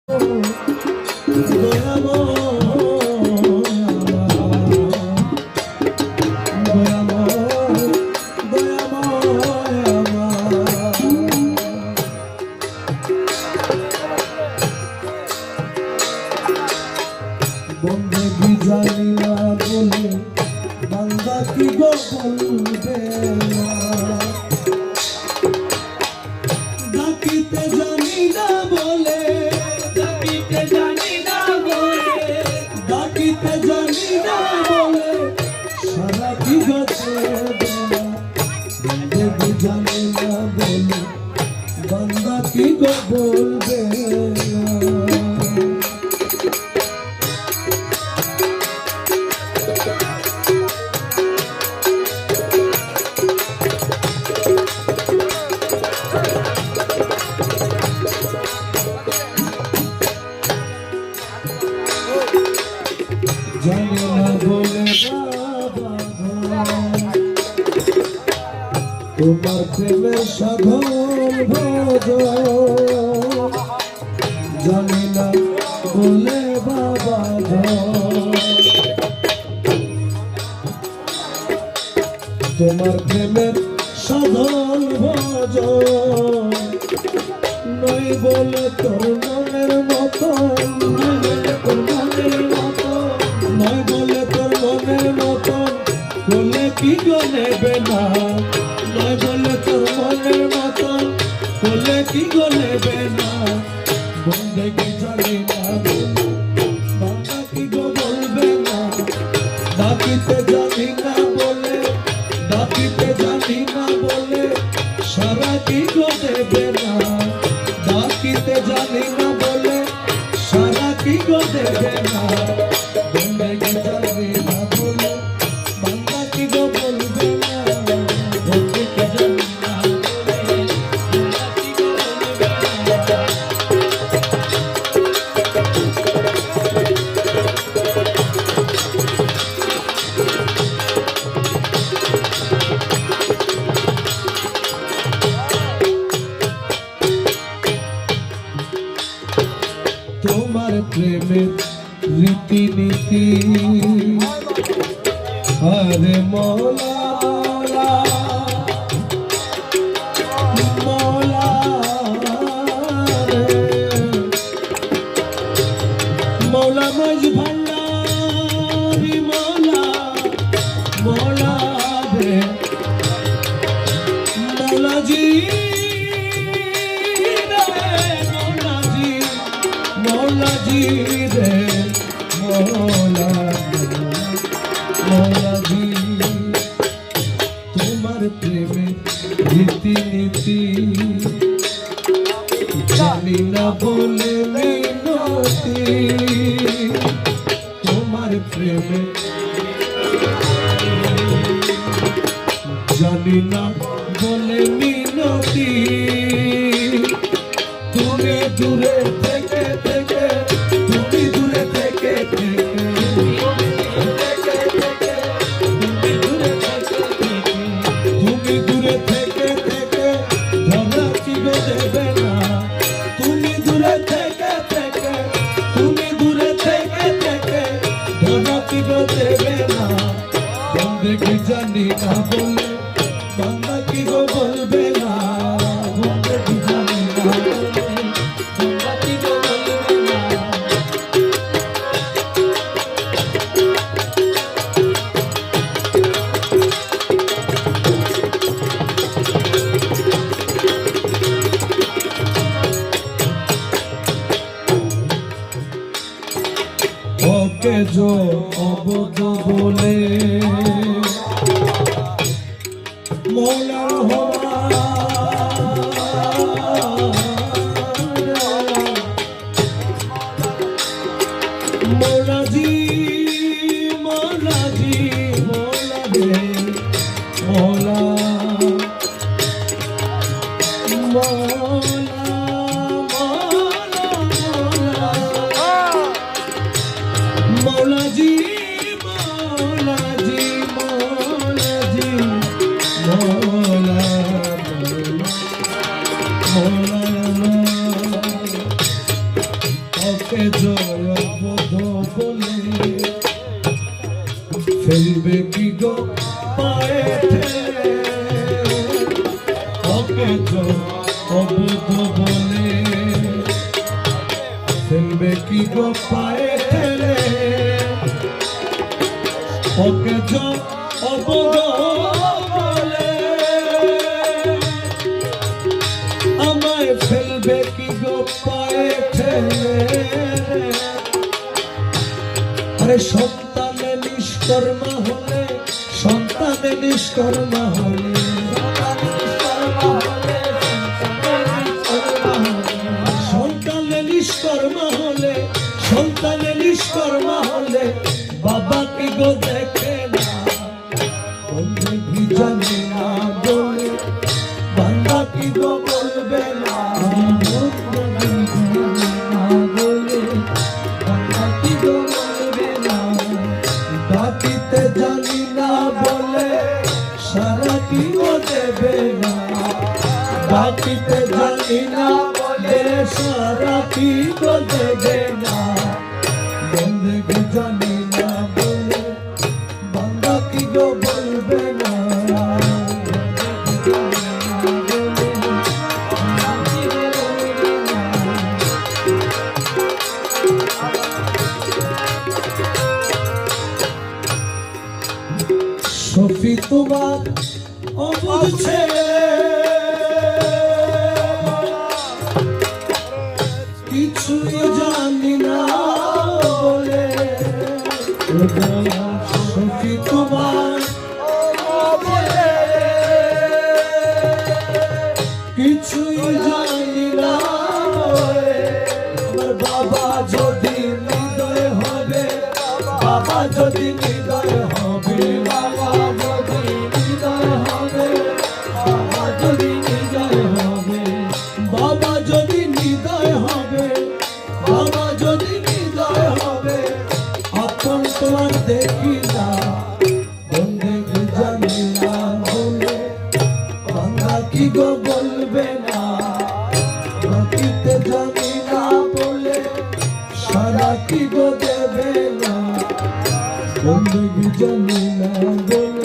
বন্ধু জানি না বলে বান্দা কি গো বলবে না, ডাকিতে জানি না বলে, ডাকিতে জানি না বলে, ডাকিতে জানি না বলে সারা কি গছে বন্ধু জানি না বলে বান্দা কি গো বলবে না। জানি না বলে বাবা তোমার প্রেমের সাধন ভজ, জানি না বলে বাবা তোমার প্রেমের সাধন ভজ, নই বলে তোর মনের মতো, তোর মনের মতো নয় বলে তোর মনের মতো বলে কি গো নেবে না, নয় বলে তোর মনের মতো বলে কি গো নেবে না। বন্দেগি জানি না বাবা কি গো বলবে না, ডাকিতে জানি না বলে, ডাকিতে জানি না বলে সারা কি গো দেবে না, ডাকিতে জানি না বলে সারা কি গো দেবে না। বন্দেগি জানি না বলে বান্দা কি গো বলবে না, বন্দেগি জানি না বলে বান্দা কি গো বলবে না। তোমার প্রেমের রীতিনীতি আরে মৌলা মৌলা রে মৌলা মজ ভান্ডারি মৌলা মৌলা রে মৌলাজি মৌলাজি রে মৌলা মৌলাজি তোমার প্রেমে রীতিনীতি জানি না বলে মিনতি, তোমার প্রেমে জানি না বলে মিনতি, তুমি দূরে থেকে থেকে, তুমি দূরে থেকে থেকে, তুমি দূরে থেকে থেকে ধরা কি গো দেবে না, তুমি দূরে থেকে থেকে, তুমি দূরে থেকে থেকে ধরা কি গো দেবে না। বন্দেগি জানি না বলে বান্দা কি গো বলবে না, বন্দেগি জানি না বলে বান্দা কি গো বলবে না। ওকে जो অবদ বলে মৌলা হওয়া মৌলাজি মৌলাজি মৌলা রে মৌলা মৌলা মৌলাজি মৌলাজি মৌলাজি মৌলা মৌলা ওকে জয়বধ বলে ফেলবে কি গো পায়ে ঠেলে ওকে জয়বধ বলে ফেলবে কি গো পায়ে ঠেলে ওকে জয়বধ বলে আমায় ফেলবে কি গো পায়ে ঠেলে আরে সন্তানে নিষ্কর্মা হলে সন্তানে নিষ্কর্মা হলে সন্তানে নিষ্কর্মা হলে সন্তানে নিষ্কর্মা হলে বাবা কি গো দেখে না বলবে কি জানি না বলে বাবা কি গো বলবে না বলে বাবা কি গো বলবে না ডাকিতে জানি না বলে সারা কি গো দেবে না ডাকিতে জানি না বলে সারা কি গো দেবে না বলবে কি জানি না বলে বাবা কি গো বলবে না সফি তোমার অবুঝ ছেলে কিছুই জানি না বলে সফি তোমার কিছুই জানি না বলে আমার বাবা যদি হৃদয় হবে বাবা যদি হৃদয় হবে বাবা যদি হৃদয় হবে বাবা যদি হৃদয় হবে বাবা যদি হৃদয় হবে বাবা যদি হৃদয় হবে আপন তোমার দেখি না বন্ধে জানি না বলে বাংলা কি গো বলবে না বাকিতে জানি না বলে সারা কি গো দেবে না বন্ধু জানি না বলে